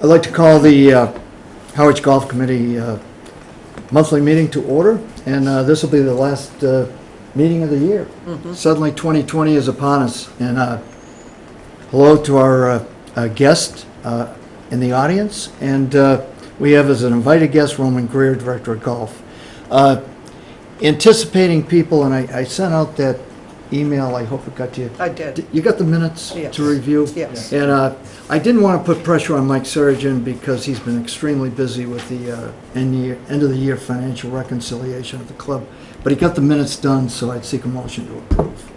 I'd like to call the Harwich Golf Committee monthly meeting to order, and this will be the last meeting of the year. Suddenly 2020 is upon us, and hello to our guest in the audience, and we have as an invited guest Roman Greer, Director of Golf. Anticipating people, and I sent out that email, I hope it got to you. I did. You got the minutes Yes. to review? Yes. And I didn't want to put pressure on Mike Surgeon because he's been extremely busy with the end of the year financial reconciliation of the club. But he got the minutes done, so I'd seek a motion to approve.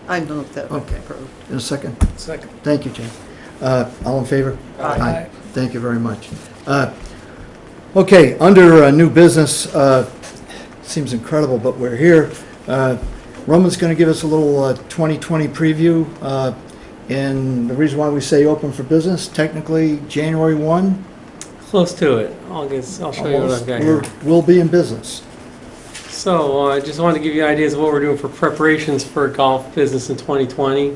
I move that we Okay. approve. In a second? Second. Thank you, Jane. All in favor? Aye. Thank you very much. Okay, under new business, seems incredible, but we're here. Roman's going to give us a little 2020 preview. And the reason why we say open for business, technically January 1. Close to it. I'll show you what I've got here. We'll be in business. So I just wanted to give you ideas of what we're doing for preparations for golf business in 2020.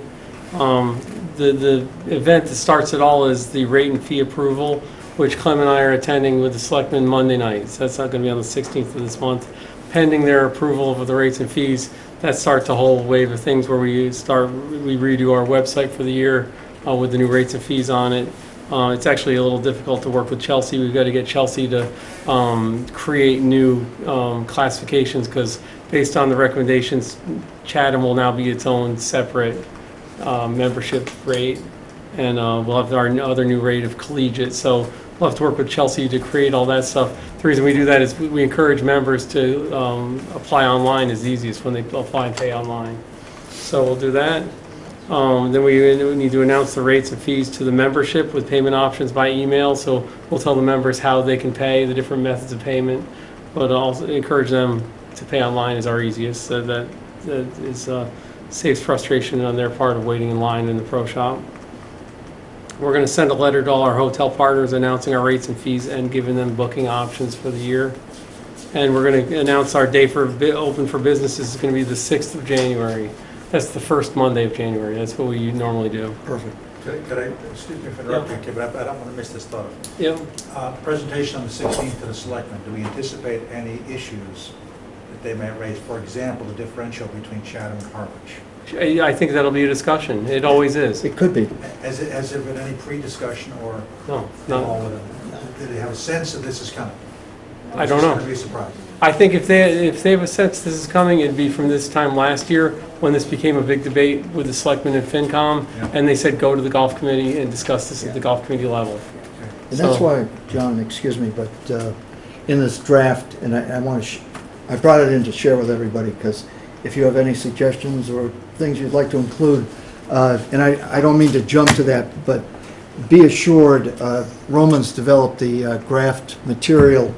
The event that starts it all is the rate and fee approval, which Clem and I are attending with the selectmen Monday nights. That's not going to be on the 16th of this month. Pending their approval of the rates and fees, that starts a whole wave of things where we redo our website for the year with the new rates and fees on it. It's actually a little difficult to work with Chelsea. We've got to get Chelsea to create new classifications because based on the recommendations, Chatham will now be its own separate membership rate, and we'll have our other new rate of collegiate. So we'll have to work with Chelsea to create all that stuff. The reason we do that is we encourage members to apply online as easiest when they apply and pay online. So we'll do that. Then we need to announce the rates and fees to the membership with payment options by email. So we'll tell the members how they can pay, the different methods of payment, but also encourage them to pay online is our easiest. So that is saves frustration on their part of waiting in line in the pro shop. We're going to send a letter to all our hotel partners announcing our rates and fees and giving them booking options for the year. And we're going to announce our day for open for business is going to be the 6th of January. That's the first Monday of January. That's what we normally do. Perfect. Could I, excuse me for interrupting you, but I don't want to miss this thought. Yep. Presentation on the 16th to the selectmen, do we anticipate any issues that they may raise? For example, the differential between Chatham and Harwich. I think that'll be a discussion. It always is. It could be. Has there been any pre-discussion or? No, all no. of them? Do they have a sense that this is coming? I don't know. It's going to be a surprise. I think if they have a sense this is coming, it'd be from this time last year when this became a big debate with the selectmen and FinCom, Yeah. and they said go to the golf committee and discuss this at the golf committee level. And that's So- why, John, excuse me, but in this draft, and I want to, I brought it in to share with everybody because if you have any suggestions or things you'd like to include, and I don't mean to jump to that, but be assured, Roman's developed the graft material.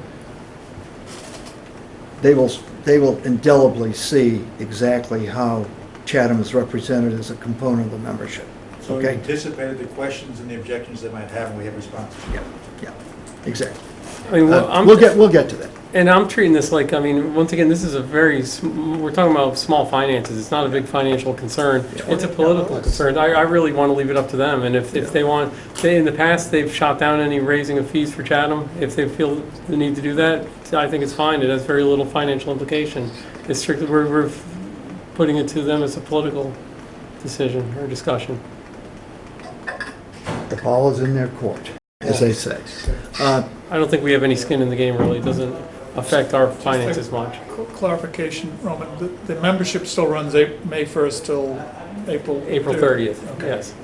They will indelibly see exactly how Chatham is represented as a component of the membership. So we Okay? anticipated the questions and the objections they might have, and we have responses. Yeah, exactly. I mean, We'll get to that. And I'm treating this like, I mean, once again, this is we're talking about small finances. It's not a big financial concern. It's a political concern. I really want to leave it up to them. And if they want, in the past, they've shot down any raising of fees for Chatham. If they feel the need to do that, I think it's fine. It has very little financial implication. It's strictly, we're putting it to them as a political decision or discussion. The ball is in their court, as they say. I don't think we have any skin in the game, really. It doesn't affect our finances much. Clarification, Roman, the membership still runs May 1st till April 30th, Okay. yes.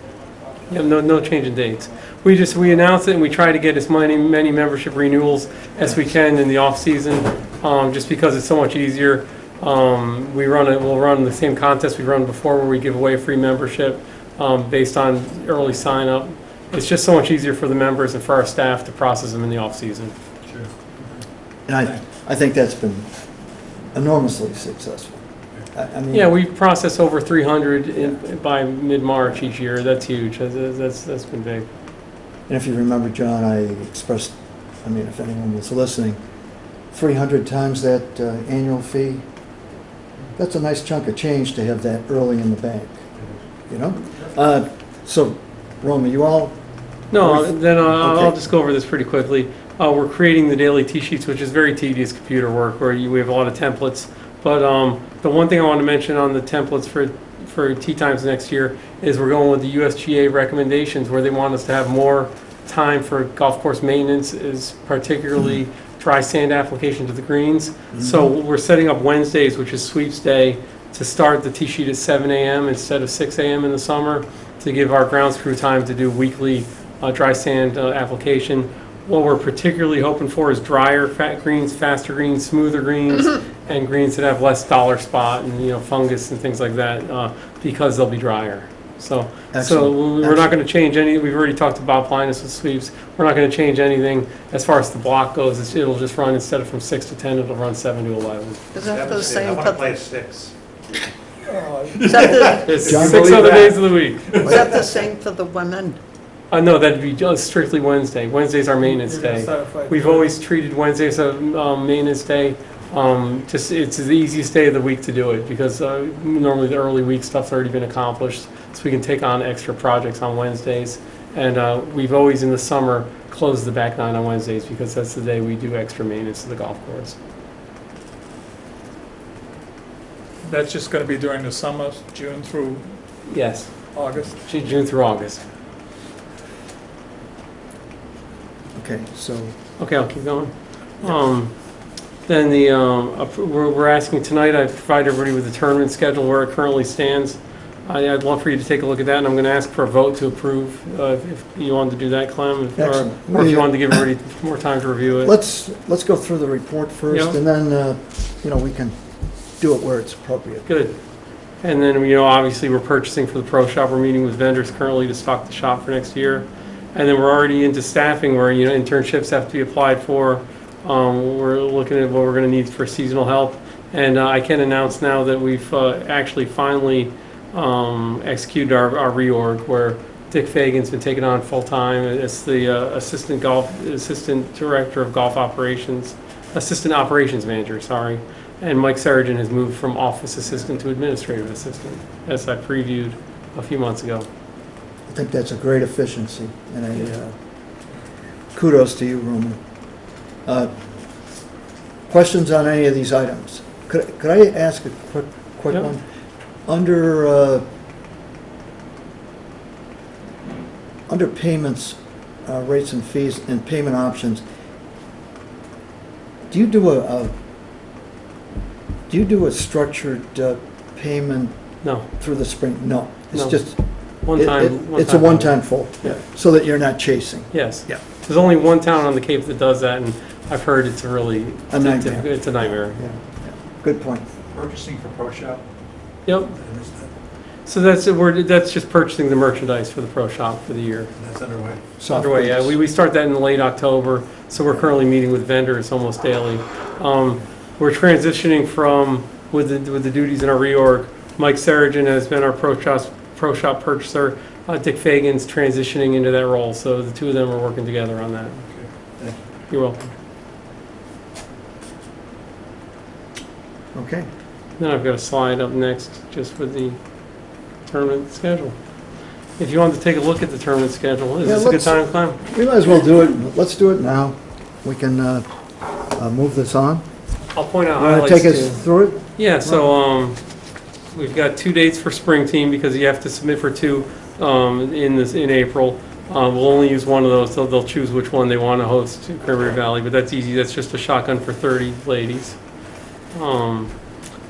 Yeah, no change in dates. We announce it and we try to get as many membership renewals as we can in the off season, just because it's so much easier. We'll run the same contest we run before where we give away free membership based on early sign up. It's just so much easier for the members and for our staff to process them in the off season. Sure. And I think that's been enormously successful. I mean, Yeah, we process over 300 by mid-March each year. That's huge. That's been big. And if you remember, John, I expressed, I mean, if anyone was listening, 300 times that annual fee, that's a nice chunk of change to have that early in the bank, you know? So, Roma, you all No, then I'll Okay. just go over this pretty quickly. We're creating the daily tee sheets, which is very tedious computer work, where we have a lot of templates. But the one thing I want to mention on the templates for tee times next year is we're going with the USGA recommendations, where they want us to have more time for golf course maintenance, is particularly dry sand application to the greens. So we're setting up Wednesdays, which is sweeps day, to start the tee sheet at 7 a.m. instead of 6 a.m. in the summer, to give our grounds crew time to do weekly dry sand application. What we're particularly hoping for is drier greens, faster greens, smoother greens, and greens that have less dollar spot and fungus and things like that, because they'll be drier. So Excellent. we're not going to change any. We've already talked about blindness with sweeps. We're not going to change anything as far as the block goes. It'll just run, instead of from 6 to 10, it'll run 7 to 11. Is that the I same want to for, play 6. is that It's John, 6 believe other that. days of the week. is that the same for the women? No, that'd be just strictly Wednesday. Wednesday's our maintenance You're gonna day. start at 5:30. We've always treated Wednesday as a maintenance day. Just it's the easiest day of the week to do it, because normally the early week stuff's already been accomplished, so we can take on extra projects on Wednesdays. And we've always in the summer closed the back nine on Wednesdays, because that's the day we do extra maintenance to the golf course. That's just gonna be during the summer, June through Yes, August? June through August. Okay, so, Okay, I'll keep going. Then we're asking tonight, I provide everybody with the tournament schedule where it currently stands. I'd love for you to take a look at that, and I'm going to ask for a vote to approve, if you wanted to do that, Clem, Excellent. or if you wanted to give everybody more time to review it. let's go through the report first, Yeah. and then, we can do it where it's appropriate. Good. And then, obviously, we're purchasing for the pro shop. We're meeting with vendors currently to stock the shop for next year. And then we're already into staffing, where, internships have to be applied for. We're looking at what we're going to need for seasonal help. And I can announce now that we've actually finally executed our reorg, where Dick Fagan's been taken on full-time as the assistant director of golf operations, assistant operations manager, sorry. And Mike Sargent has moved from office assistant to administrative assistant, as I previewed a few months ago. I think that's a great efficiency, and kudos to you, Roman. Questions on any of these items? Could I ask a quick Yeah. one? Under payments, rates and fees and payment options, do you do a structured payment No, through the spring? No, it's No. just one time. it's a one-time full, Yeah. so that you're not chasing. Yes. Yeah. There's only one town on the Cape that does that, and I've heard it's a really A nightmare. It's a nightmare. Yeah. Good point. Purchasing for Pro Shop? Yep. And is that- So that's just purchasing the merchandise for the pro shop for the year. That's underway. It's underway, yeah. We start that in late October, so we're currently meeting with vendors almost daily. We're transitioning from, with the duties in our reorg, Mike Sargent has been our pro shop purchaser. Dick Fagan's transitioning into that role, so the two of them are working together on that. Okay, thank you. You're welcome. Okay. Then I've got a slide up next, just with the tournament schedule. If you want to take a look at the tournament schedule, is Yeah, this a good let's- time, Clem? We might as well do it. Let's do it now. We can move this on. I'll point out You want highlights to take too. us through it? Yeah, so we've got 2 dates for spring team, because you have to submit for 2 in April. We'll only use one of those. They'll choose which one they want to host in Cranberry Valley, but that's easy. That's just a shotgun for 30 ladies.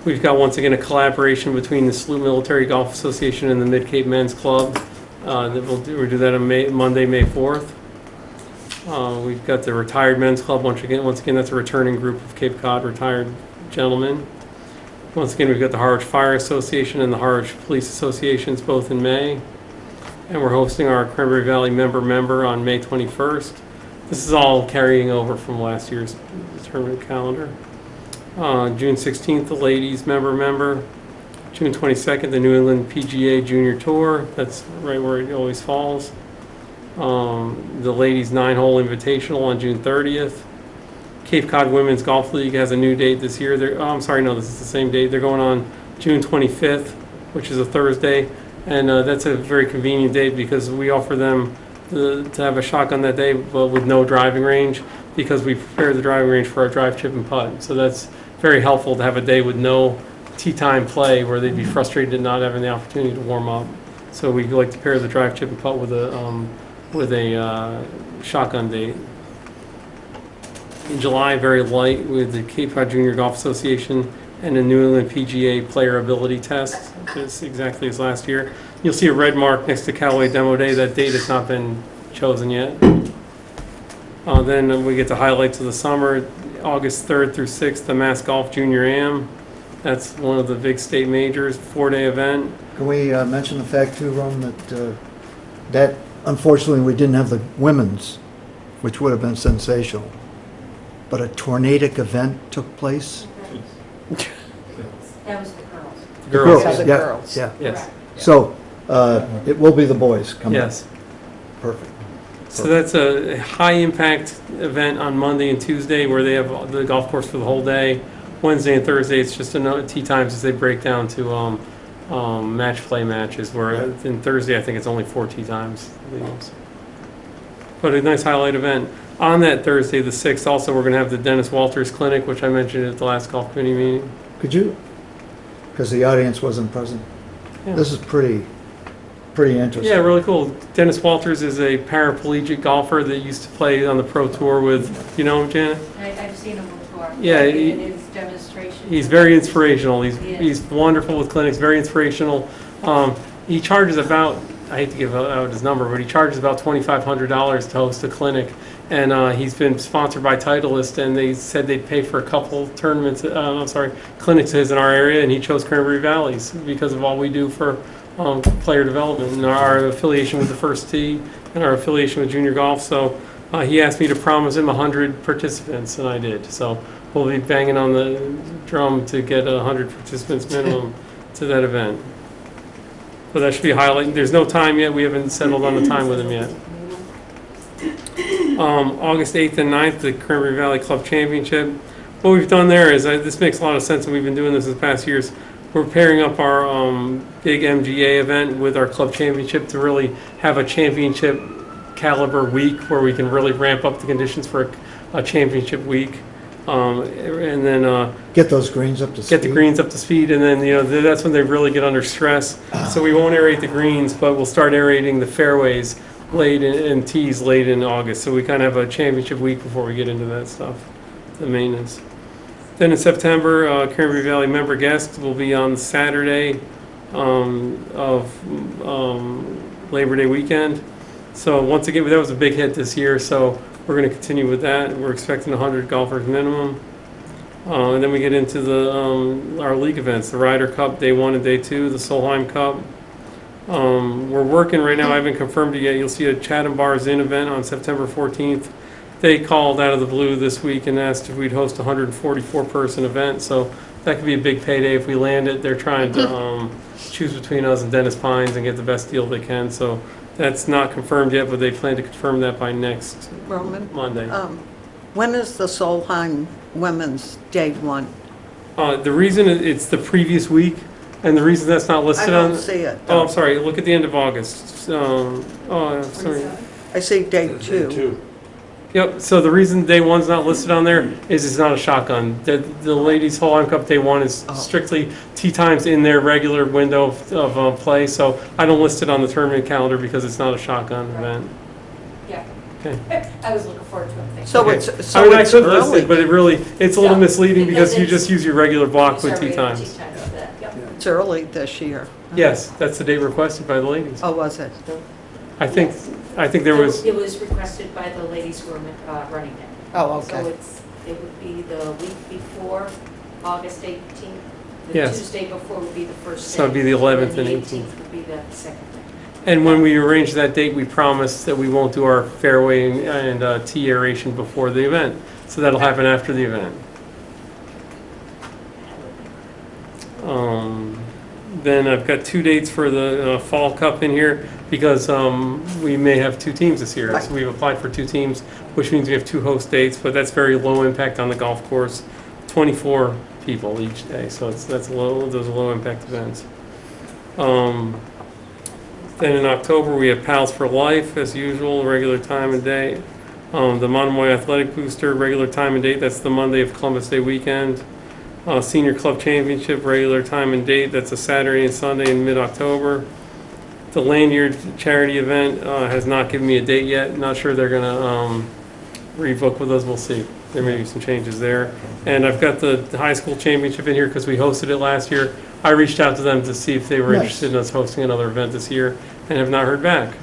We've got, once again, a collaboration between the Slough Military Golf Association and the Mid-Cape Men's Club. We'll do that on Monday, May 4th. We've got the Retired Men's Club. Once again, that's a returning group of Cape Cod retired gentlemen. Once again, we've got the Harwich Fire Association and the Harwich Police Associations, both in May. And we're hosting our Cranberry Valley member on May 21st. This is all carrying over from last year's tournament calendar. June 16th, the ladies member. June 22nd, the New England PGA Junior Tour. That's right where it always falls. The ladies 9-hole invitational on June 30th. Cape Cod Women's Golf League has a new date this year. I'm sorry, no, this is the same date. They're going on June 25th, which is a Thursday. And that's a very convenient date, because we offer them to have a shotgun that day, but with no driving range, because we prepared the driving range for our drive, chip, and putt. So that's very helpful to have a day with no tee time play where they'd be frustrated at not having the opportunity to warm up. So we like to pair the drive, chip, and putt with a shotgun date. In July, very light with the Cape Cod Junior Golf Association and the New England PGA Player Ability Test, just exactly as last year. You'll see a red mark next to Callaway Demo Day. That date has not been chosen yet. Then we get to highlights of the summer, August 3rd through 6th, the Mass Golf Junior Am. That's one of the big state majors, 4-day event. Can we mention the fact too, Ron, that unfortunately we didn't have the women's, which would have been sensational, but a tornadic event took place? That was the girls. The Girls. Yeah, the yeah, girls. Yeah. Yes, Correct. So it will be the boys coming. yes. Perfect. So that's a high-impact event on Monday and Tuesday where they have the golf course for the whole day. Wednesday and Thursday, it's just tee times as they break down to match play matches, where in Thursday, I think it's only 4 tee times. But a nice highlight event. On that Thursday, the 6th, also, we're going to have the Dennis Walters Clinic, which I mentioned at the last golf committee meeting. Could you, because the audience wasn't present, Yeah. this is pretty interesting. Yeah, really cool. Dennis Walters is a paraplegic golfer that used to play on the pro tour with, you know him, Janet? I've seen him before. Yeah, In his demonstration. He's very inspirational. He is. He's wonderful with clinics, very inspirational. He charges about, I hate to give out his number, but he charges about $2,500 to host a clinic. And he's been sponsored by Titleist, and they said they'd pay for a couple tournaments, clinics in our area, and he chose Cranberry Valleys because of all we do for player development and our affiliation with the First Tee and our affiliation with junior golf. So he asked me to promise him 100 participants, and I did. So we'll be banging on the drum to get 100 participants minimum to that event. So that should be a highlight. There's no time yet. We haven't settled on the time with him yet. August 8th and 9th, the Cranberry Valley Club Championship. What we've done there is, this makes a lot of sense, and we've been doing this in the past years. We're pairing up our big MGA event with our club championship to really have a championship caliber week where we can really ramp up the conditions for a championship week. And then Get those greens up to speed. get the greens up to speed, and then that's when they really get under stress. So we won't aerate the greens, but we'll start aerating the fairways late and tees late in August. So we kind of have a championship week before we get into that stuff, the maintenance. Then in September, Cranberry Valley member guest will be on Saturday of Labor Day weekend. So once again, that was a big hit this year, so we're going to continue with that. We're expecting 100 golfers minimum. And then we get into our league events, the Ryder Cup, Day 1 and Day 2, the Solheim Cup. We're working right now, I haven't confirmed it yet. You'll see a Chatham Bars Inn event on September 14th. They called out of the blue this week and asked if we'd host a 144-person event, so that could be a big payday if we land it. They're trying to choose between us and Dennis Pines and get the best deal they can, so that's not confirmed yet, but they plan to confirm that by next Roman, Monday. when is the Solheim Women's Day 1? The reason it's the previous week, and the reason that's not I listed on... don't see it. Oh, I'm sorry, look at the end of August. Sorry. I see Day 2. Yep, so the reason Day 1's not listed on there is it's not a shotgun. The ladies' Solheim Cup Day 1 is strictly tee times in their regular window of play, so I don't list it on the tournament calendar because it's not a shotgun event. Yeah. Okay. I was looking forward to it. Thank So you. it's, I so mean, I it's could list early. it, but it's a little Yeah, misleading because you it's- just use your regular block with It's tee already times. tee times for that, yep. It's early this year. Yes, that's the date requested by the ladies. Oh, was it? I think Yes. there was, It was requested by the ladies who are running it. Oh, So okay. it would be the week before, August 18th. The Yes. Tuesday before would be the first day. So it'd be the 11th and the 18th. would be the second day. and when we arranged that date, we promised that we won't do our fairway and tee aeration before the event. So that'll happen after the event. Then I've got 2 dates for the Fall Cup in here because we may have 2 teams this year. Right. So we've applied for 2 teams, which means we have 2 host dates, but that's very low impact on the golf course. 24 people each day, so those are low impact events. Then in October, we have Pals for Life, as usual, regular time and date. The Monomoy Athletic Booster, regular time and date, that's the Monday of Columbus Day weekend. Senior Club Championship, regular time and date, that's a Saturday and Sunday in mid-October. The Lanyard charity event has not given me a date yet. Not sure they're gonna rebook with us, we'll see. There may be some changes there. And I've got the high school championship in here because we hosted it last year. I reached out to them to see if they were Nice. interested in us hosting another event this year and have not heard back.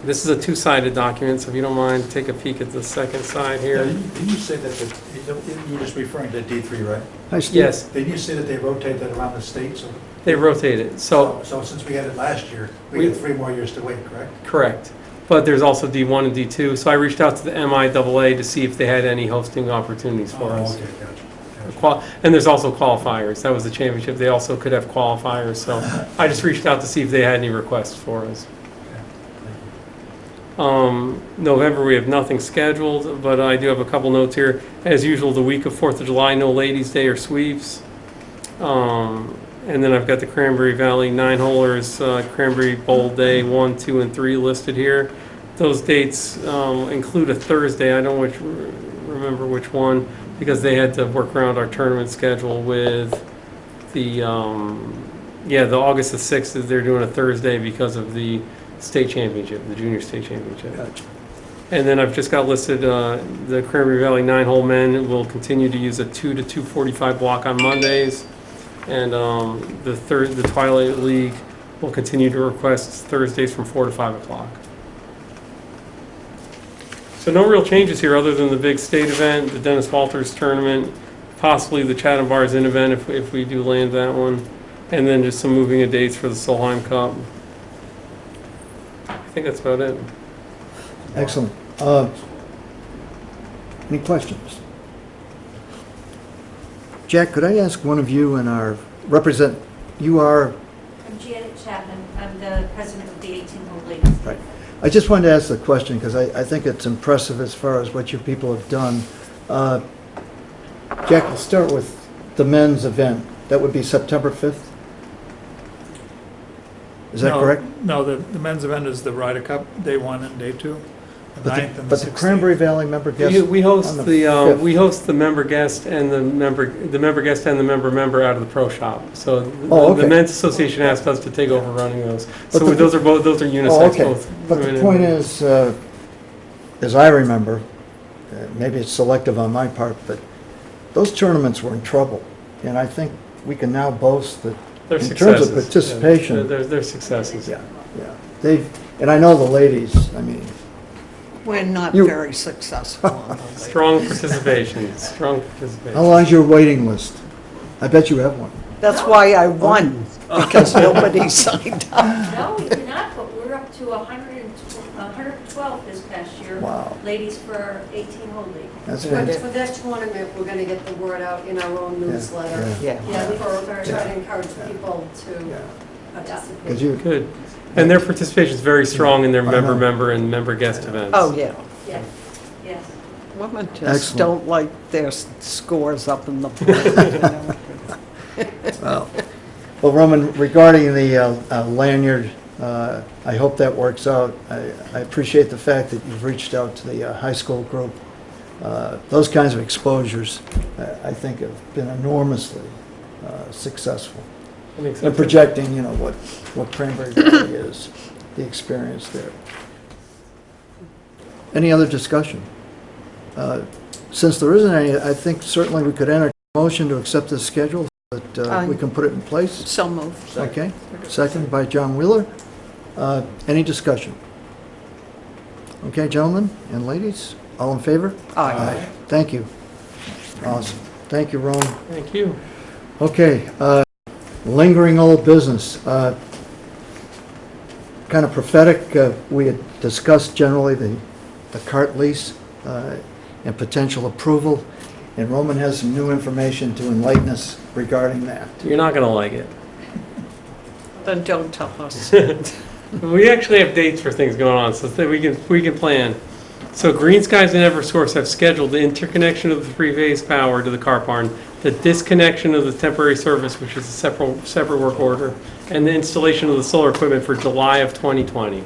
This is a two-sided document, so if you don't mind, take a peek at the second side here. Didn't you say that, you were just referring to D3, right? Hi, Steve. Yes, Didn't you say that they rotate that around the state? So they rotate it, so, so since we had it last year, We- we get 3 more years to wait, correct? correct. But there's also D1 and D2, so I reached out to the MIAA to see if they had any hosting opportunities for us. Okay, gotcha. And there's also qualifiers. That was the championship. They also could have qualifiers. So I just reached out to see if they had any requests for us. November, we have nothing scheduled, but I do have a couple notes here. As usual, the week of 4th of July, no Ladies' Day or sweeps. And then I've got the Cranberry Valley 9-holers, Cranberry Bowl Day 1, 2, and 3 listed here. Those dates include a Thursday. I don't remember which one, because they had to work around our tournament schedule with the, the August the 6th, is they're doing a Thursday because of the state championship, the junior state championship. Gotcha. And then I've just got listed, the Cranberry Valley 9-hole men will continue to use a 2 to 2:45 block on Mondays. And the Twilight League will continue to request Thursdays from 4 to 5 o'clock. So no real changes here other than the big state event, the Dennis Walters tournament, possibly the Chatham Bars Inn event if we do land that one, and then just some moving of dates for the Solheim Cup. I think that's about it. Excellent. Any questions? Jack, could I ask one of you and our you are, I'm Janet Chapman. I'm the president of the 18-hole ladies. right. I just wanted to ask the question because I think it's impressive as far as what you people have done. Jack, let's start with the men's event. That would be September 5th? Is that No, correct? No, the men's event is the Ryder Cup, day 1 and day 2. The 9th and the But the 16th. Cranberry Valley member guest? We host on the the 5th. we host the member guest and the member guest and the member out of the pro shop. So Oh, the okay. men's association asked us to take over running those. But So the- those are unisex. Oh, okay. Both But women the and point men. is, as I remember, maybe it's selective on my part, but those tournaments were in trouble. And I think we can now boast that They're in terms of successes. participation. Yeah, they're successes. Yeah, yeah. And I know the ladies, I mean, We're not You- very successful on those. Strong participation. Strong participation. how long's your waiting list? I bet you have one. That's why I won, because nobody signed up. No, we did not, but we're up to 112 this past year. Wow. Ladies for 18-hole league. That's For fantastic. that tournament, we're gonna get the word out in our own newsletter. Yeah. Yeah, we We're gonna try to encourage people to Because participate. you, Good. And their participation is very strong in their I know. member and member guest events. Oh, yeah. Yes, yes. Women just Excellent. don't like their scores up in the board. well, Roman, regarding the lanyard, I hope that works out. I appreciate the fact that you've reached out to the high school group. Those kinds of exposures, I think, have been enormously successful. That makes And sense. projecting, what Cranberry Valley is, the experience there. Any other discussion? Since there isn't any, I think certainly we could enter a motion to accept this schedule, but we can put it in place. So moved. Okay, second by John Wheeler. Any discussion? Okay, gentlemen and ladies, all in favor? Aye. Thank you. Awesome. Thank you, Ron. Thank you. Okay, lingering old business. Kind of prophetic, we had discussed generally the cart lease and potential approval, and Roman has some new information to enlighten us regarding that. You're not going to like it. Then don't tell us. We actually have dates for things going on, so that we can plan. So Green Skies and Eversource have scheduled the interconnection of the three-phase power to the car barn the disconnection of the temporary service, which is a separate work order, and the installation of the solar equipment for July of 2020.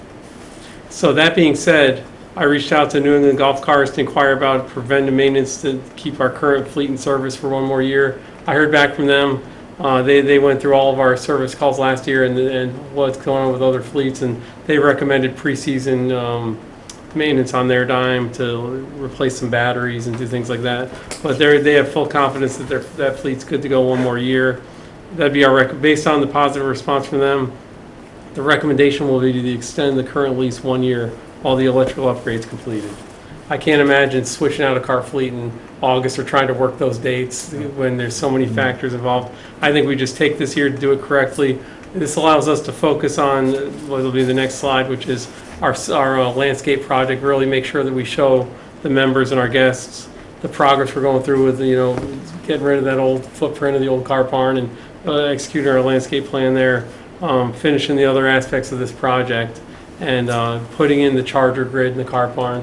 So that being said, I reached out to New England Golf Cars to inquire about preventive maintenance to keep our current fleet in service for one more year. I heard back from them. They went through all of our service calls last year and what's going on with other fleets, and they recommended preseason maintenance on their dime to replace some batteries and do things like that. But they have full confidence that that fleet's good to go one more year. That'd be our based on the positive response from them. The recommendation will be to extend the current lease 1 year while the electrical upgrade's completed. I can't imagine switching out a car fleet in August or trying to work those dates when there's so many factors involved. I think we just take this year to do it correctly. This allows us to focus on what will be the next slide, which is our landscape project, really make sure that we show the members and our guests the progress we're going through with, getting rid of that old footprint of the old car barn and executing our landscape plan there, finishing the other aspects of this project, and putting in the charger grid in the car barn,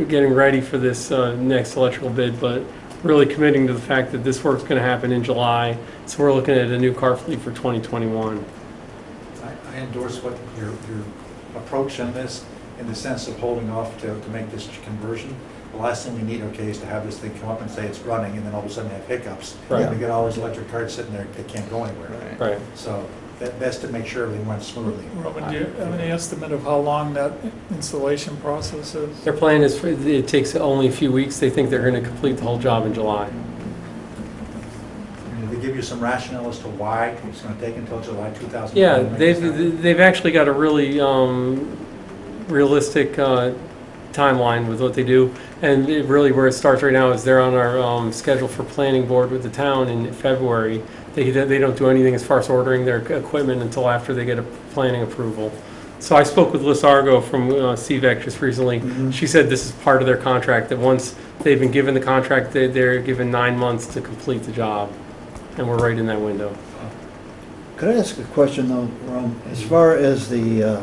getting ready for this next electrical bid, but really committing to the fact that this work's going to happen in July. So we're looking at a new car fleet for 2021. I endorse what your approach on this, in the sense of holding off to make this conversion. The last thing we need, okay, is to have this thing come up and say it's running, and then all of a sudden have hiccups. Right. We get all these electric cars sitting there, they can't go anywhere. Right. So best to make sure everything runs smoothly. Robin, do you have any estimate of how long that installation process is? Their plan is it takes only a few weeks. They think they're going to complete the whole job in July. Did they give you some rationale as to why it's going to take until July 2020? Yeah, they've actually got a really realistic timeline with what they do, and really where it starts right now is they're on our schedule for planning board with the town in February. They don't do anything as far as ordering their equipment until after they get a planning approval. So I spoke with Liz Argo from CVEC just recently. Mhm. She said this is part of their contract, that once they've been given the contract, they're given 9 months to complete the job, and we're right in that window. Could I ask a question though, Ron? As far as the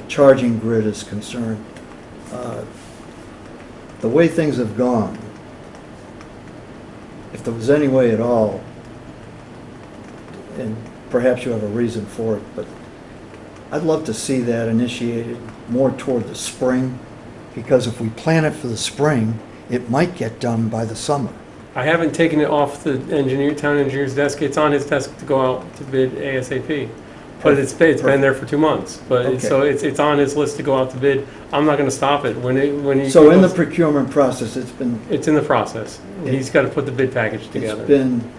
charging grid is concerned, the way things have gone, if there was any way at all, and perhaps you have a reason for it, but I'd love to see that initiated more toward the spring, because if we plan it for the spring, it might get done by the summer. I haven't taken it off the town engineer's desk. It's on his desk to go out to bid ASAP. But it's been there for 2 months. But Okay. so it's on his list to go out to bid. I'm not going to stop it when he. So in the procurement process, it's been It's in the process. He's got to put the bid package together.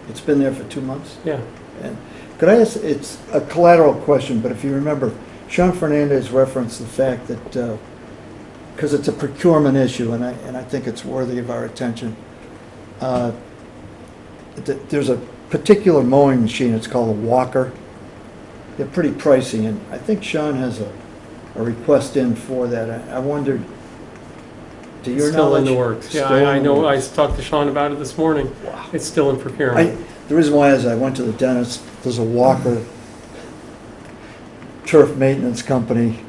it's been there for 2 months? Yeah. And could I ask, it's a collateral question, but if you remember, Sean Fernandez referenced the fact that, because it's a procurement issue, and I think it's worthy of our attention, there's a particular mowing machine, it's called a Walker. They're pretty pricey, and I think Sean has a request in for that. I wondered, to your It's still in knowledge? the works. Yeah, Still in I the know. I works. talked to Sean about it this morning. Wow. It's still in procurement. The reason why is I went to the dentist, there's a Walker turf maintenance company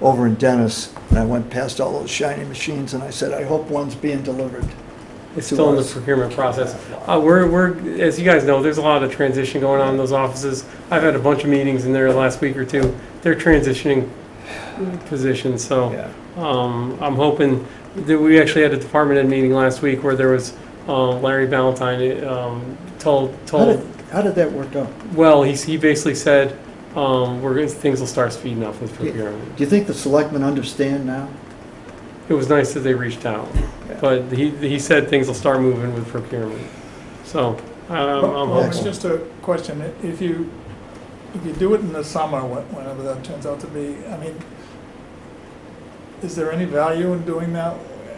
over in Dennis, and I went past all those shiny machines, and I said, I hope one's being delivered. It's to still in the us. procurement process. We're, as you guys know, there's a lot of transition going on in those offices. I've had a bunch of meetings in there the last week or two. They're transitioning positions, so Yeah. I'm hoping that we actually had a department head meeting last week where there was Larry Valentine told. How did that work out? Well, he basically said things will start speeding up with procurement. Do you think the selectmen understand now? It was nice that they reached out, Yeah. but he said things will start moving with procurement. So I'm Well, hopeful. it's just a question, if you do it in the summer, whenever that turns out to be, I mean, is there any value in doing that?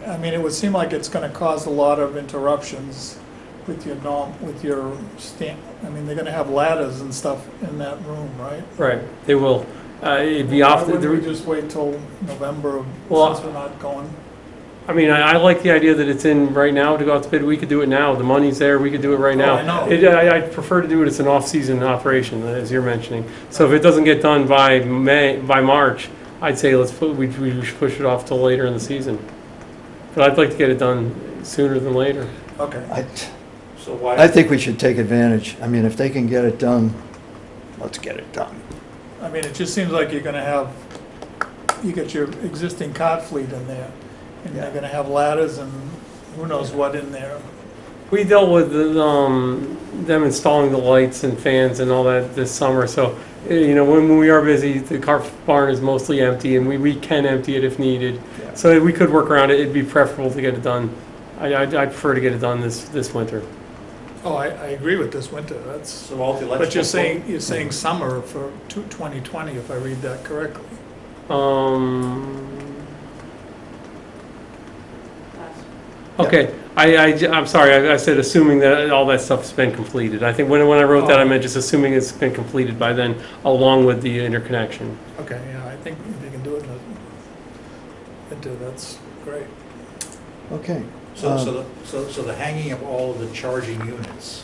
I mean, it would seem like it's gonna cause a lot of interruptions with your I mean, they're gonna have ladders and stuff in that room, right? Right, they will. It'd be Why off. wouldn't we just wait till November, Well, since we're not going? I mean, I like the idea that it's in right now to go out to bid. We could do it now. The money's there. We could do it right now. I know. I prefer to do it as an off-season operation, as you're mentioning. So if it doesn't get done by March, I'd say we should push it off till later in the season. But I'd like to get it done sooner than later. Okay. So why? I think we should take advantage. I mean, if they can get it done, let's get it done. I mean, it just seems like you're gonna have, you got your existing cart fleet in there, and Yeah. you're gonna have ladders and who knows what in there. We dealt with them installing the lights and fans and all that this summer, so, when we are busy, the car barn is mostly empty, and we can empty it if needed. Yeah. So we could work around it, it'd be preferable to get it done. I'd prefer to get it done this winter. Oh, I agree with this winter, that's, So all the electrical. but you're saying summer for 2020, if I read that correctly. Okay, I'm sorry, I said assuming that all that stuff's been completed. I think when I wrote that, I meant just assuming it's been completed by then, along with the interconnection. Okay, yeah, I think if you can do it in the winter, that's great. Okay. So the hanging of all of the charging units.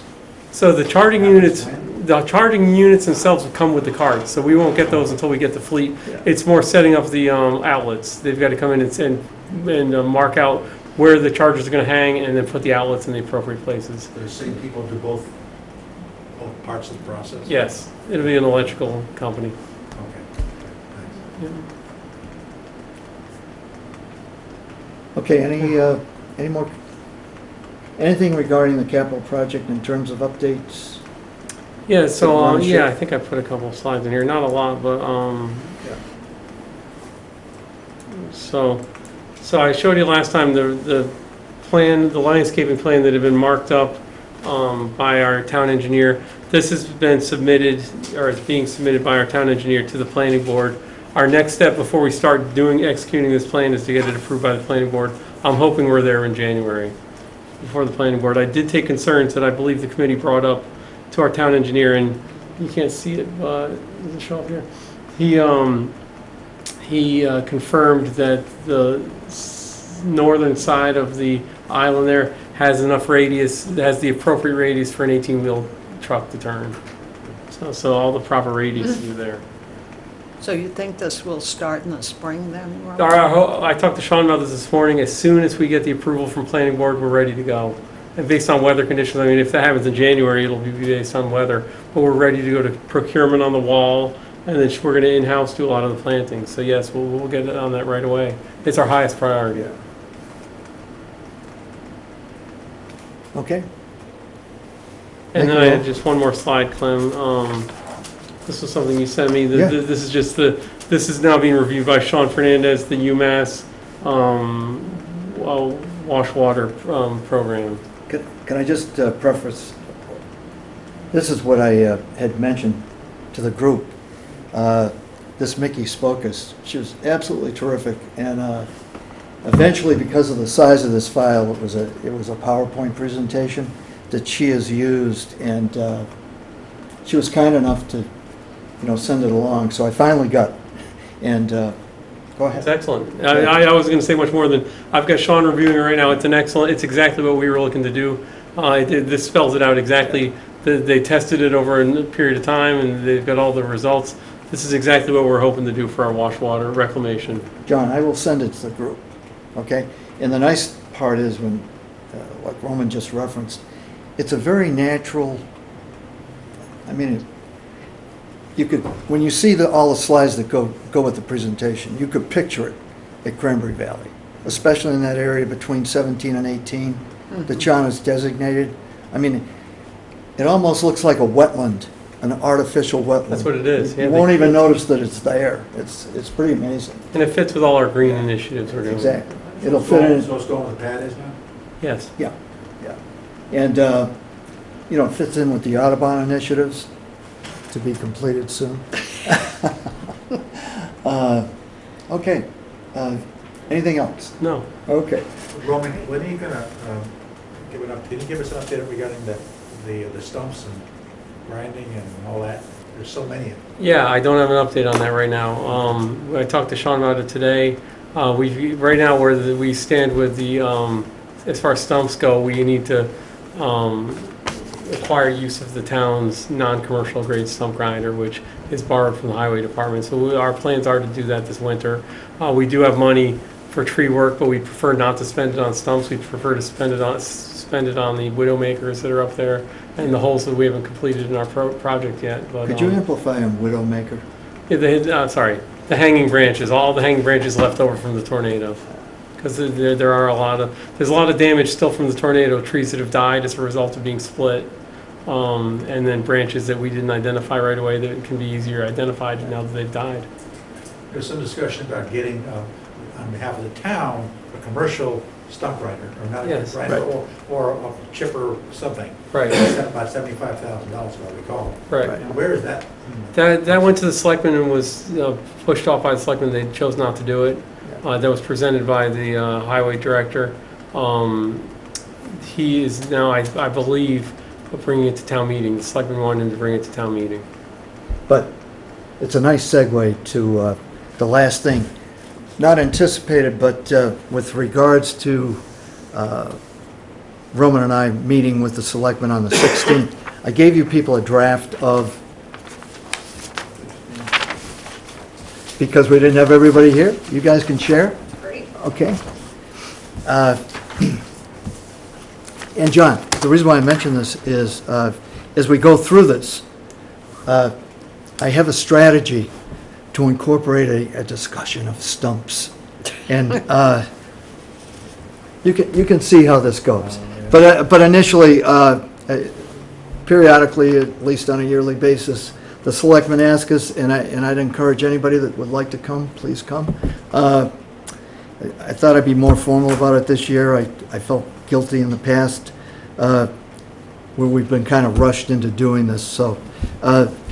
So the charging Happens units themselves will come with the carts, so we won't get those until we get the fleet. Yeah. It's more setting up the outlets. They've got to come in and mark out where the chargers are going to hang, and then put the outlets in the appropriate places. The same people do both parts of the process? Yes, it'll be an electrical company. Okay, thanks. Okay, any more, anything regarding the capital project in terms of updates? Yeah, so, Wanna share? I think I put a couple of slides in here, not a lot, but, Yeah. So I showed you last time the plan, the landscaping plan that had been marked up by our town engineer. This has been submitted, or is being submitted by our town engineer to the planning board. Our next step before we start executing this plan is to get it approved by the planning board. I'm hoping we're there in January before the planning board. I did take concerns that I believe the committee brought up to our town engineer, and you can't see it, but does it show up here? He confirmed that the northern side of the island there has enough radius, has the appropriate radius for an 18-wheel truck to turn. So all the proper radius are there. So you think this will start in the spring then? Ron? I talked to Sean about this morning. As soon as we get the approval from planning board, we're ready to go. And based on weather conditions, I mean, if that happens in January, it'll be based on weather. But we're ready to go to procurement on the wall, and then we're going to in-house do a lot of the planting. So yes, we'll get it on that right away. It's our highest priority. Okay. And Thank then you I all. had just one more slide, Clem. This was something you sent me. Yeah. This is just this is now being reviewed by Sean Fernandez, the UMass wash water program. Can I just preface, this is what I had mentioned to the group. This Mickey Spokus, she was absolutely terrific, and eventually, because of the size of this file, it was a PowerPoint presentation that she has used, and she was kind enough to, send it along. So I finally got it. And go ahead. It's excellent. I was going to say much more than, I've got Sean reviewing it right now. It's exactly what we were looking to do. This spells it out exactly. They tested it over a period of time, and they've got all the results. This is exactly what we're hoping to do for our wash water reclamation. John, I will send it to the group, okay? And the nice part is when, like Roman just referenced, it's a very natural, I mean, you could, when you see all the slides that go with the presentation, you could picture it at Cranberry Valley, especially in that area between 17 and 18 that John has designated. I mean, it almost looks like a wetland, an artificial wetland. That's what it is. You Yeah, won't even notice that it's there. It's pretty amazing. And it fits with all our green initiatives we're doing. Exactly. It'll fit in. So it's going where the pad is now? Yes. Yeah, yeah. And, it fits in with the Audubon initiatives to be completed soon. Okay. Anything else? No. Okay. Roman, when are you gonna give an up? Can you give us an update regarding the stumps and grinding and all that? There's so many of them. Yeah, I don't have an update on that right now. I talked to Sean about it today. Right now where we stand with the, as far as stumps go, we need to acquire use of the town's non-commercial grade stump grinder, which is borrowed from the highway department. So our plans are to do that this winter. We do have money for tree work, but we prefer not to spend it on stumps. We prefer to spend it on the widowmakers that are up there and the holes that we haven't completed in our project yet. But, Could you amplify on Widowmaker? yeah, the hanging branches, all the hanging branches left over from the tornado. Because there's a lot of damage still from the tornado, trees that have died as a result of being split. And then branches that we didn't identify right away that can be easier identified now that they've died. There's some discussion about getting, on behalf of the town, a commercial stump grinder, or not a Yes. grinder, or a chipper, something. Right. About $75,000, what we call it. Right. And where is that? That went to the selectmen and was pushed off by the selectmen. They chose not to do it. That was presented by the highway director. He is now, I believe, bringing it to town meeting. The selectmen wanted him to bring it to town meeting. But it's a nice segue to the last thing. Not anticipated, but with regards to Roman and I meeting with the selectmen on the 16th, I gave you people a draft of, because we didn't have everybody here, you guys can share? Great. Okay. And John, the reason why I mention this is, as we go through this, I have a strategy to incorporate a discussion of stumps. And you can see how this goes. But initially, periodically, at least on a yearly basis, the selectmen ask us, and I'd encourage anybody that would like to come, please come. I thought I'd be more formal about it this year. I felt guilty in the past where we've been kind of rushed into doing this. So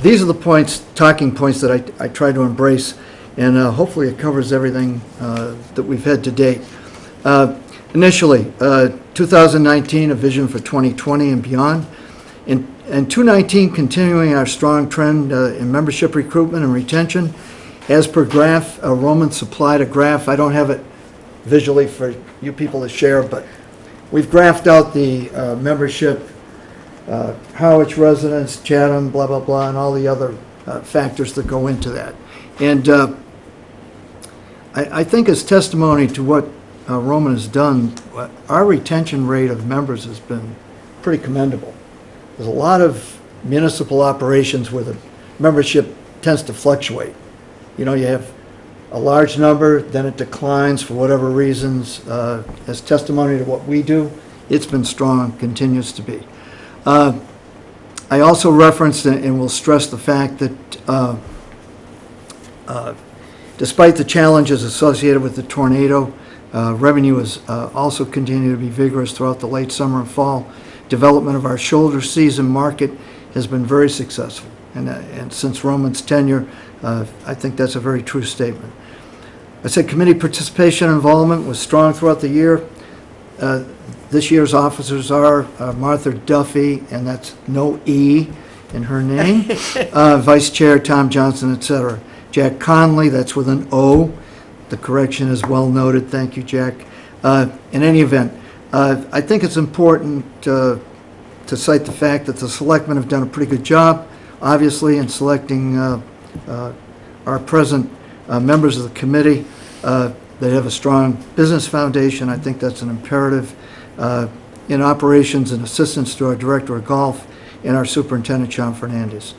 these are the talking points that I try to embrace, and hopefully it covers everything that we've had to date. Initially, 2019, a vision for 2020 and beyond. In 2019, continuing our strong trend in membership recruitment and retention. As per graph, Roman supplied a graph. I don't have it visually for you people to share, but we've graphed out the membership, Harwich residents, Chatham, blah, blah, blah, and all the other factors that go into that. And I think as testimony to what Roman has done, our retention rate of members has been pretty commendable. There's a lot of municipal operations where the membership tends to fluctuate. You know, you have a large number, then it declines for whatever reasons. As testimony to what we do, it's been strong, continues to be. I also referenced and will stress the fact that despite the challenges associated with the tornado, revenue has also continued to be vigorous throughout the late summer and fall. Development of our shoulder season market has been very successful. And since Roman's tenure, I think that's a very true statement. I said committee participation and involvement was strong throughout the year. This year's officers are Martha Duffy, and that's no E in her name, Vice Chair Tom Johnson, etc. Jack Conley, that's with an O. The correction is well noted. Thank you, Jack. In any event, I think it's important to cite the fact that the selectmen have done a pretty good job, obviously, in selecting our present members of the committee. They have a strong business foundation. I think that's an imperative in operations and assistance to our Director of Golf and our Superintendent, Sean Fernandez.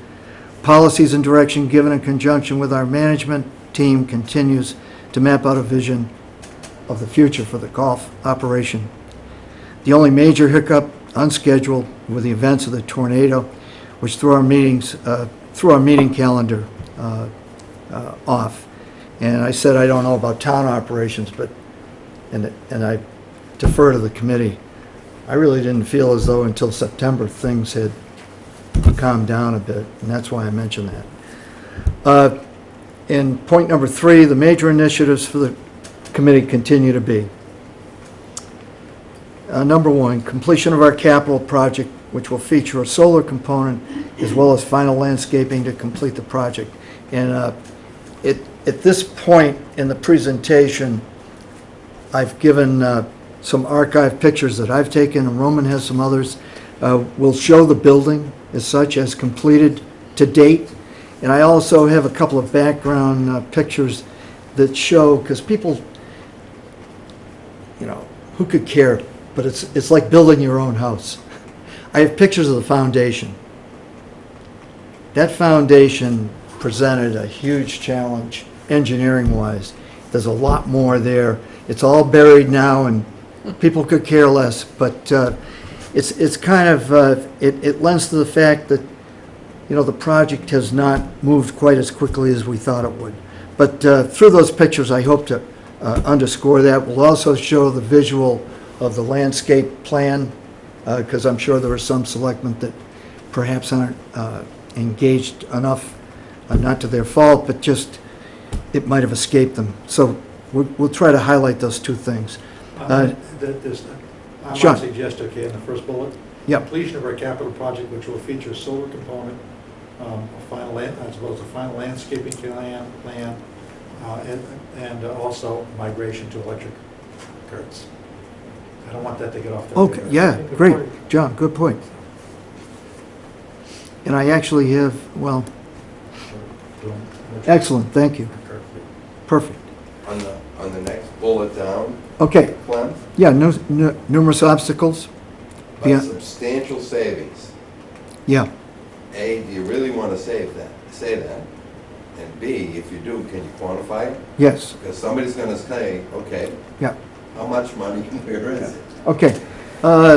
Policies and direction given in conjunction with our management team continues to map out a vision of the future for the golf operation. The only major hiccup unscheduled were the events of the tornado, which threw our meeting calendar off. And I said I don't know about town operations, but and I defer to the committee. I really didn't feel as though until September things had calmed down a bit, and that's why I mentioned that. In point number 3, the major initiatives for the committee continue to be number 1, completion of our capital project, which will feature a solar component as well as final landscaping to complete the project. And at this point in the presentation, I've given some archive pictures that I've taken, and Roman has some others. We'll show the building as such as completed to date. And I also have a couple of background pictures that show, because people you know, who could care? But it's like building your own house. I have pictures of the foundation. That foundation presented a huge challenge, engineering-wise. There's a lot more there. It's all buried now, and people could care less, but it's kind of, it lends to the fact that, you know, the project has not moved quite as quickly as we thought it would. But through those pictures, I hope to underscore that. We'll also show the visual of the landscape plan, because I'm sure there are some selectmen that perhaps aren't engaged enough, not to their fault, but just it might have escaped them. So we'll try to highlight those two things. I Sean. might suggest, okay, in the first bullet, Yep. completion of our capital project, which will feature a solar component, as well as a final landscaping plan, and also migration to electric curtains. I don't want that to get off the radar. Okay, yeah, great. John, good point. And I actually have, well, excellent, thank you. Perfect. On the next bullet down, Okay, Glenn, yeah, numerous obstacles. but Yeah. substantial savings. Yeah, A, do you really want to say that? And B, if you do, can you quantify it? yes, Because somebody's going to say, okay, yeah, how much money and where is it? okay.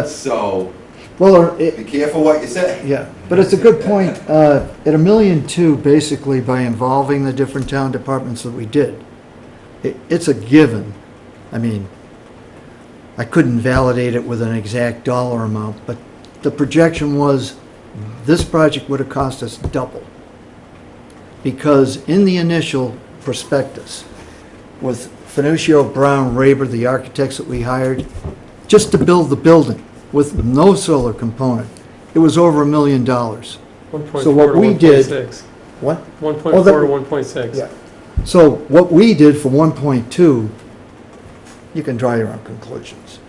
So Well, be careful what you say. yeah, but it's a good point. At $1.2 million, basically, by involving the different town departments that we did, it's a given. I mean, I couldn't validate it with an exact dollar amount, but the projection was this project would have cost us double. Because in the initial prospectus, with Finuccio, Brown, Raber, the architects that we hired, just to build the building with no solar component, it was over $1 million. 1.4 So what to we did- 1.6. What? 1.4 Oh, that- to 1.6. Yeah. So what we did for 1.2, you can draw your own conclusions.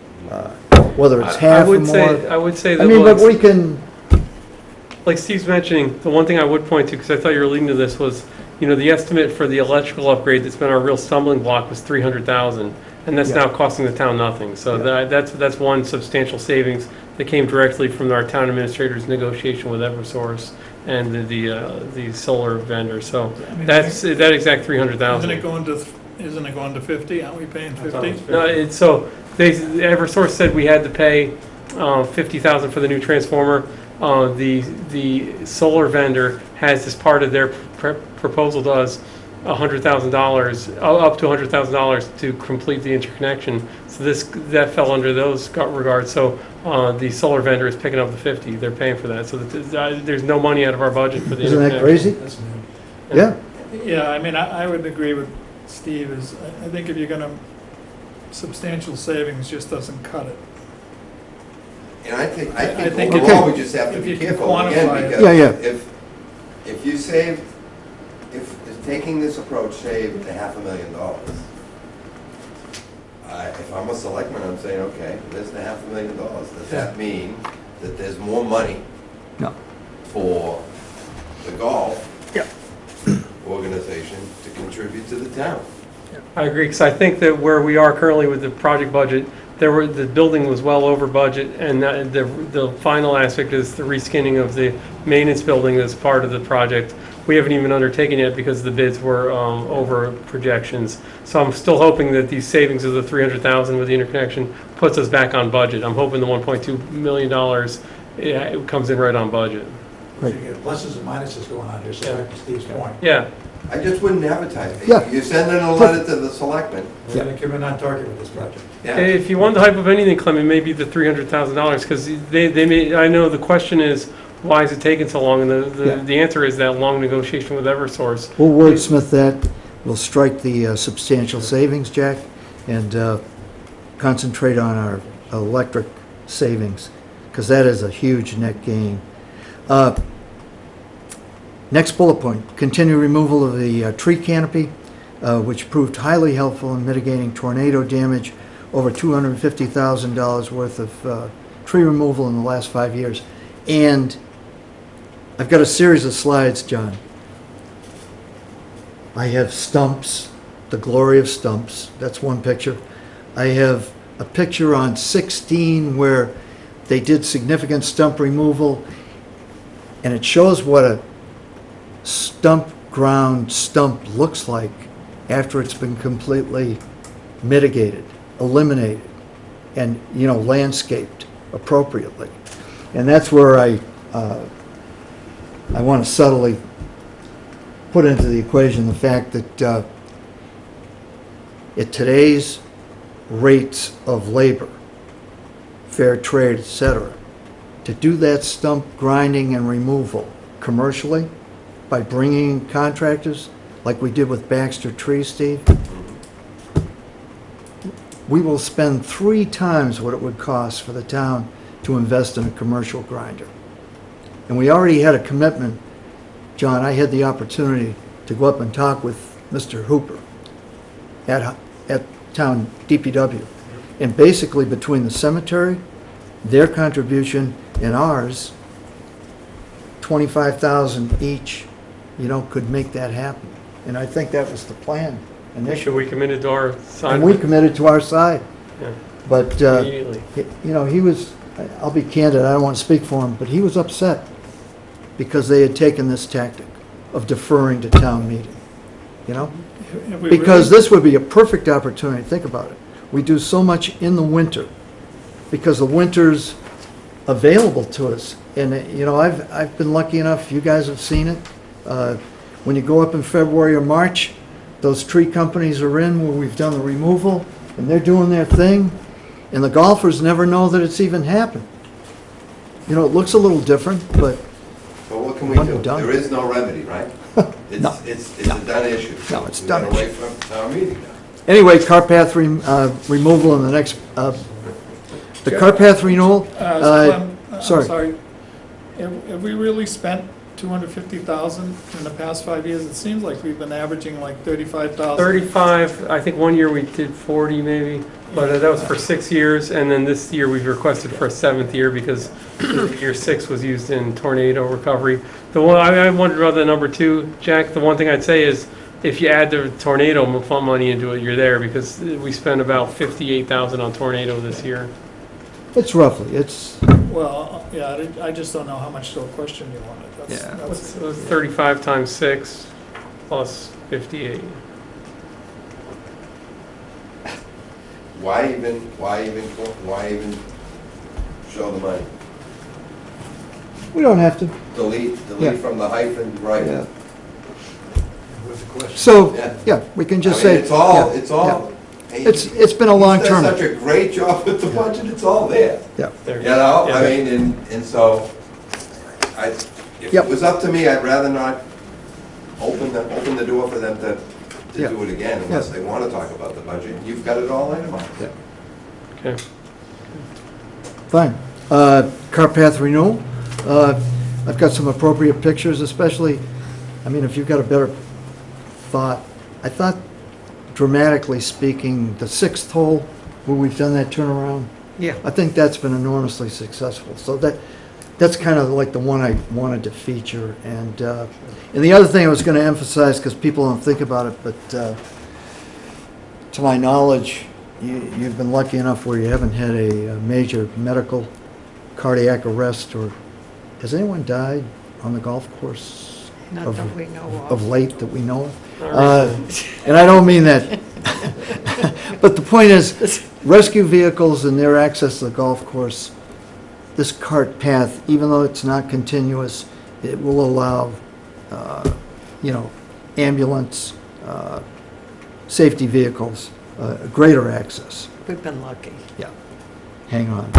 Whether it's half or more. I would say I that, mean, well, but we can, like Steve's mentioning, the one thing I would point to, because I thought you were leading to this, was, you know, the estimate for the electrical upgrade that's been our real stumbling block was 300,000, and that's Yeah. now costing the town nothing. So that's one substantial savings that came directly from our town administrator's negotiation with Eversource and the solar vendor. So that's that exact 300,000. Isn't it going to 50? Aren't we paying I thought it 50? was No, Eversource said we had to pay 50,000 for the new transformer. The solar vendor has, as part of their proposal to us, $100,000, up to $100,000 to complete the interconnection. So that fell under those regards. So the solar vendor is picking up the 50. They're paying for that. So there's no money out of our budget for the isn't that interconnection. crazy? That's new. Yeah. Yeah, I mean, I would agree with Steve, I think if you're gonna, substantial savings just doesn't cut it. And I think think overall, we just have to if be you can careful quantify again, it. because Yeah, yeah. if you save, if taking this approach saved $500,000, if I'm a selectman, I'm saying, okay, there's $500,000. Does that mean that there's more money No. for the golf Yeah. organization to contribute to the town? I agree, because I think that where we are currently with the project budget, the building was well over budget, and the final aspect is the reskinning of the maintenance building as part of the project. We haven't even undertaken yet because the bids were over projections. So I'm still hoping that these savings of the 300,000 with the interconnection puts us back on budget. I'm hoping the $1.2 million, it comes in right on budget. So you get pluses and minuses going on here, so back to Steve's point. Yeah, I just wouldn't advertise it. Yeah. You're sending a letter to the selectmen. We're going to come in on target with this project. if you want the hype of anything, Clem, it may be the $300,000, because they may, I know the question is, why is it taking so long? And Yeah. the answer is that long negotiation with Eversource. We'll wordsmith that. We'll strike the substantial savings, Jack, and concentrate on our electric savings, because that is a huge net gain. Next bullet point, continue removal of the tree canopy, which proved highly helpful in mitigating tornado damage, over $250,000 worth of tree removal in the last 5 years. And I've got a series of slides, John. I have stumps, the glory of stumps. That's one picture. I have a picture on 16 where they did significant stump removal, and it shows what a ground stump looks like after it's been completely mitigated, eliminated, and, landscaped appropriately. And that's where I want to subtly put into the equation the fact that at today's rates of labor, fair trade, etc., to do that stump grinding and removal commercially by bringing in contractors like we did with Baxter Tree, Steve, we will spend 3 times what it would cost for the town to invest in a commercial grinder. And we already had a commitment. John, I had the opportunity to go up and talk with Mr. Hooper at town DPW. And basically between the cemetery, their contribution, and ours, $25,000 each, could make that happen. And I think that was the plan Should initially. we committed to our side? And we committed to our side. Yeah, But, immediately. he was, I'll be candid, I don't want to speak for him, but he was upset because they had taken this tactic of deferring to town meeting, Have we Because really- this would be a perfect opportunity, think about it. We do so much in the winter because the winter's available to us. And, I've been lucky enough, you guys have seen it. When you go up in February or March, those tree companies are in where we've done the removal and they're doing their thing. And the golfers never know that it's even happened. It looks a little different, but But what can we Done do? and done. There is no remedy, right? No. It's a done issue. No, it's done We gotta wait for town meeting now. anyway, cart path removal in the next, the cart path renewal. Clem, I'm sorry. sorry. Have we really spent 250,000 in the past 5 years? It seems like we've been averaging like 35,000. 35, I think one year we did 40 maybe, but that was for 6 years, and then this year we've requested for a 7th year because year 6 was used in tornado recovery. The one, I wondered about the number 2, Jack, the one thing I'd say is if you add the tornado fund money into it, you're there, because we spent about 58,000 on tornado this year. It's roughly, Well, yeah, I just don't know how much to question you on it. Yeah. It was 35 times 6 plus 58. Why even show the money? we don't have to. Delete Yeah. from the hyphen, right? Yeah. What's the question? So, Yeah. yeah, we can just I mean, say. it's all, yeah, it's all. yeah. It's been a long He's term. done such a great job with the budget, it's all there. Yeah, There. You know, Yeah. I mean, and so, if Yep. it was up to me, I'd rather not open the door for them to Yeah. do it again unless they want to talk about the budget. You've got it all itemized. Okay. fine. Cart path renewal. I've got some appropriate pictures, especially, if you've got a better thought. I thought, dramatically speaking, the 6th hole where we've done that turnaround, Yeah. I think that's been enormously successful. So that's kind of like the one I wanted to feature. And the other thing I was going to emphasize, because people don't think about it, but to my knowledge, you've been lucky enough where you haven't had a major medical cardiac arrest, or has anyone died on the golf course Not of, that we know of of. late that we know of? Not recently. And I don't mean that. But the point is, rescue vehicles and their access to the golf course, this cart path, even though it's not continuous, it will allow, ambulance, safety vehicles, greater access. We've been lucky. Yeah. Hang on.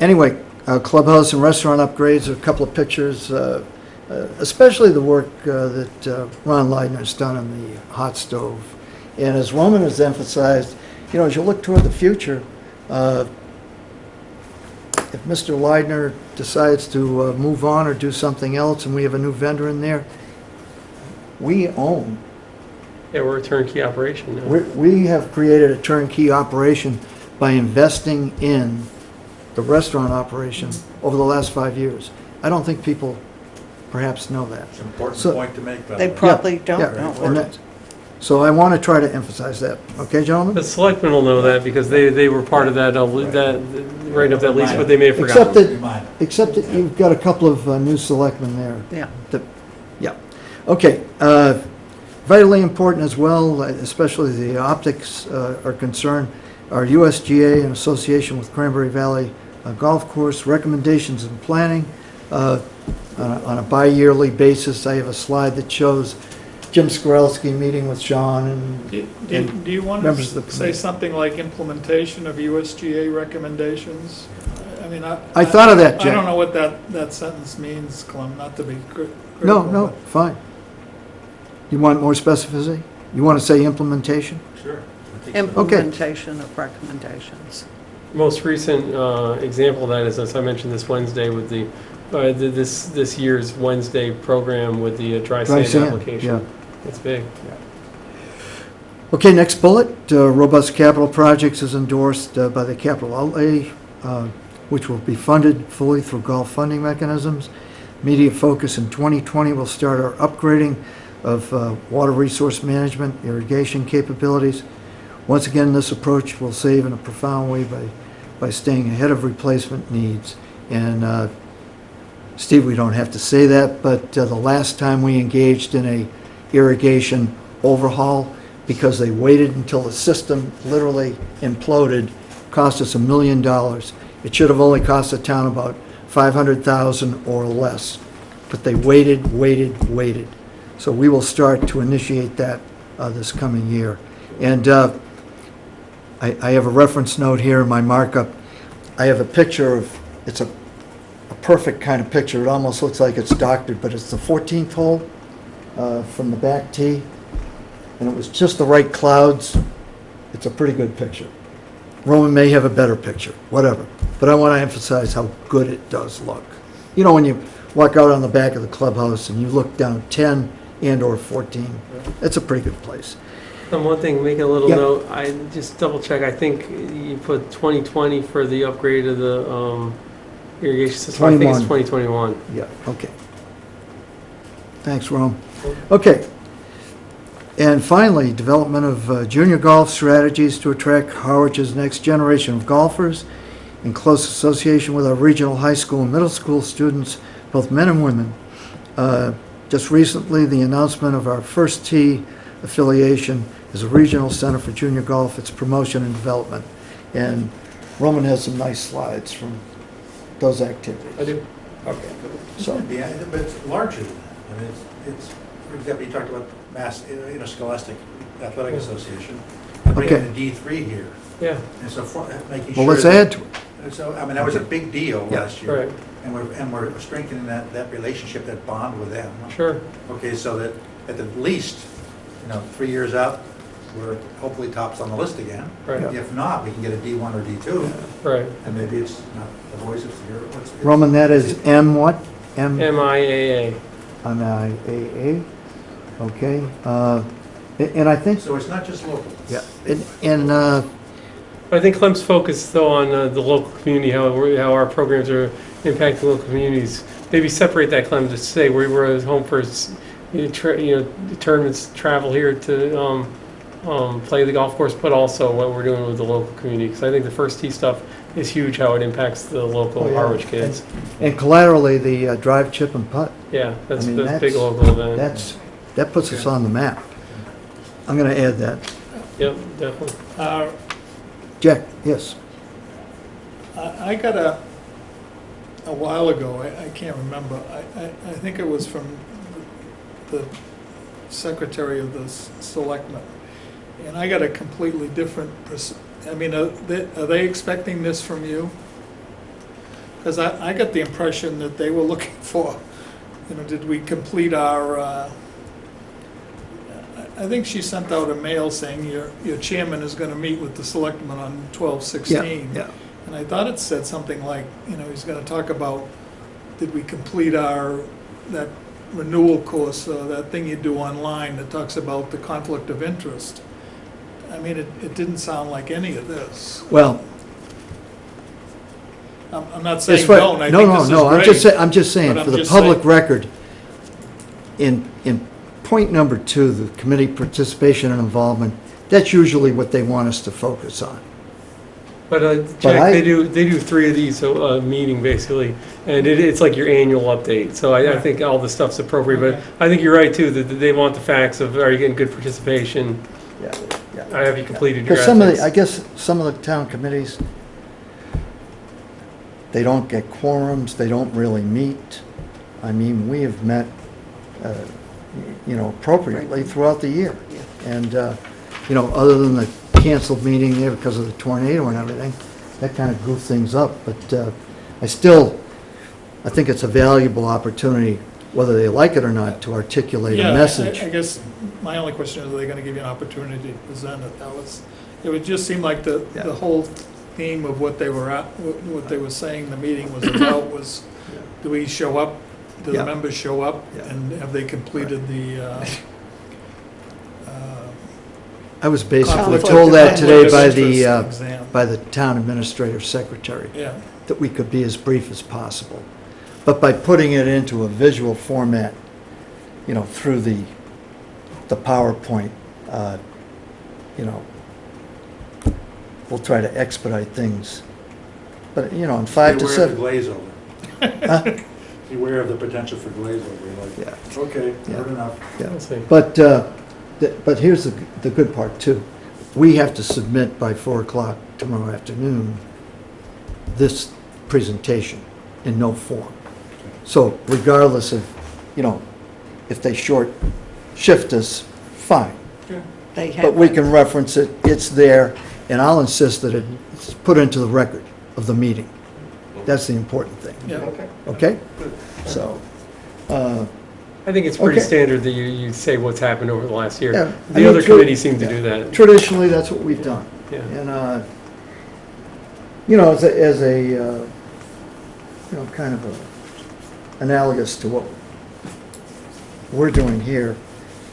Anyway, clubhouse and restaurant upgrades, a couple of pictures, especially the work that Ron Leidner's done on the hot stove. And as Roman has emphasized, as you look toward the future, if Mr. Leidner decides to move on or do something else and we have a new vendor in there, we own. Yeah, we're a turnkey operation now. We have created a turnkey operation by investing in the restaurant operation over the last 5 years. I don't think people perhaps know that. It's an important So- point to make, by They the way. probably Yeah, don't yeah, know. and it. that- So I want to try to emphasize that. Okay, gentlemen? The selectmen will know that because they were part of that, writing up that lease, but they may have Except forgotten. that, except that you've got a couple of new selectmen there. Yeah. Yeah. Okay. Vitally important as well, especially the optics are concerned, our USGA in association with Cranberry Valley Golf Course, recommendations and planning. On a bi-yearly basis, I have a slide that shows Jim Skorelski meeting with Sean and Do you want members to of the say committee. something like implementation of USGA recommendations? I mean, I thought of that, I Jack. don't know what that sentence means, Clem, not to be critical. No, fine. You want more specificity? You want to say implementation? Sure. Implementation of recommendations. Most recent example of that is, as I mentioned this Wednesday, with this year's Wednesday program with the dry sand sand, application. yeah. It's big. Okay, next bullet, robust capital projects is endorsed by the capital outlay, which will be funded fully through golf funding mechanisms. Immediate focus in 2020 will start our upgrading of water resource management, irrigation capabilities. Once again, this approach will save in a profound way by staying ahead of replacement needs. And Steve, we don't have to say that, but the last time we engaged in a irrigation overhaul, because they waited until the system literally imploded, cost us $1 million. It should have only cost the town about $500,000 or less, but they waited. So we will start to initiate that this coming year. And I have a reference note here in my markup. I have a picture of, it's a perfect kind of picture. It almost looks like it's doctored, but it's the 14th hole from the back tee. And it was just the right clouds. It's a pretty good picture. Roman may have a better picture, whatever. But I want to emphasize how good it does look. You know, when you walk out on the back of the clubhouse and you look down 10 and or 14, it's a pretty good place. And one thing, make a little Yeah. note, I just double check, I think you put 2020 for the upgrade of the irrigation system. I think it's 2021. Yeah, okay. Thanks, Rome. Okay. And finally, development of junior golf strategies to attract Harwich's next generation of golfers in close association with our regional high school and middle school students, both men and women. Just recently, the announcement of our First Tee affiliation as a regional center for junior golf, its promotion and development. And Roman has some nice slides from those activities. I do. Okay. So, Yeah, but it's larger than that. I mean, it's, for example, you talked about Mass Interscholastic Athletic Association. Bringing Okay. the D3 here. Yeah, And so making sure. well, let's that- add to it. So, I mean, that was a big deal Yeah. last year. right, And we're strengthening that relationship, that bond with them. sure. Okay, so that at the least, 3 years out, we're hopefully tops on the list again. Right. If not, we can get a D1 or D2, Right. and maybe it's not the voice of the year. Roman, that is M what? M? MIAA. MIAA. Okay. And I think, So it's not just local. yeah, and I think Clem's focused though on the local community, how our programs are impacting local communities. Maybe separate that, Clem, to say we were home for tournaments, travel here to play the golf course, but also what we're doing with the local community. Because I think the First Tee stuff is huge, how it impacts the local Oh, yeah. Harwich kids. and collaterally, the drive, chip, and putt. Yeah, that's I mean, a big local event. That puts us on the map. I'm going to add that. Yep, definitely. Jack, yes. I got a while ago, I can't remember, I think it was from the secretary of the selectmen, and I got a completely different, I mean, are they expecting this from you? Because I got the impression that they were looking for, did we complete our, I think she sent out a mail saying your chairman is going to meet with the selectmen on 12/16. Yeah. And I thought it said something like, he's going to talk about, did we complete that renewal course, that thing you do online that talks about the conflict of interest. I mean, it didn't sound like any of this. Well, I'm not saying it's what- don't, I no, think no, this is no. great. I'm just saying, but for I'm the just public saying- record, in point number 2, the committee participation and involvement, that's usually what they want us to focus on. But I- Jack, they do 3 of these a meeting basically, and it's like your annual update. So I think all the stuff's appropriate, but Okay. I think you're right too, that they want the facts of, are you getting good participation? Yeah, yeah. Have you completed your Because some of ethics? the, I guess, some of the town committees, they don't get quorums, they don't really meet. I mean, we have met, appropriately throughout the year. Yeah. And, other than the canceled meeting there because of the tornado and everything, that kind of goofed things up. But I think it's a valuable opportunity, whether they like it or not, to articulate a Yeah, message. I guess my only question is, are they gonna give you an opportunity to present it? It would just seem like the Yeah. whole theme of what they were saying the meeting was about was, do we show up? Do Yeah. the members show up? Yeah. And have they completed the, I was basically conflict told that of today by interest the, exam? by the town administrative secretary, Yeah, that we could be as brief as possible. But by putting it into a visual format, through the PowerPoint, we'll try to expedite things. But, in 5 to Beware of 7. the glaze over. Beware of the potential for glaze over. You're like, Yeah, okay, Yeah. good enough. yeah. We'll see. But here's the good part too. We have to submit by 4 o'clock tomorrow afternoon this presentation in no form. So regardless of, if they short shift us, fine. They have. But we can reference it, it's there, and I'll insist that it's put into the record of the meeting. That's the important thing, yeah. Okay. okay? So, I think it's pretty Okay. standard that you say what's happened over the last year. Yeah, I The mean, other true- committees seem to yeah. do that. traditionally, that's what we've done. Yeah. And, as a kind of analogous to what we're doing here,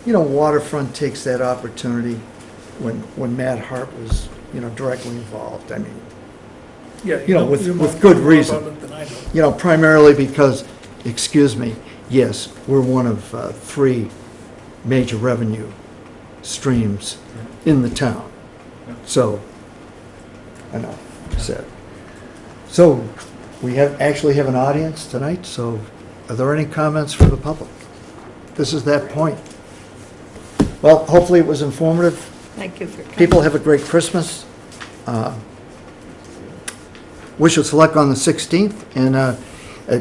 Waterfront takes that opportunity when Matt Hart was, directly involved. I mean, Yeah, with you good know more reason. about it than I do. primarily because, yes, we're one of 3 major revenue streams in the town. So, enough said. So, we actually have an audience tonight, so are there any comments from the public? This is that point. Well, hopefully it was informative. Thank you for coming. People have a great Christmas. Wish us luck on the 16th, and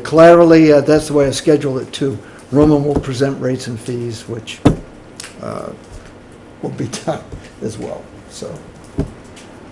collaterally, that's the way I scheduled it too. Roman will present rates and fees, which will be done as well, so.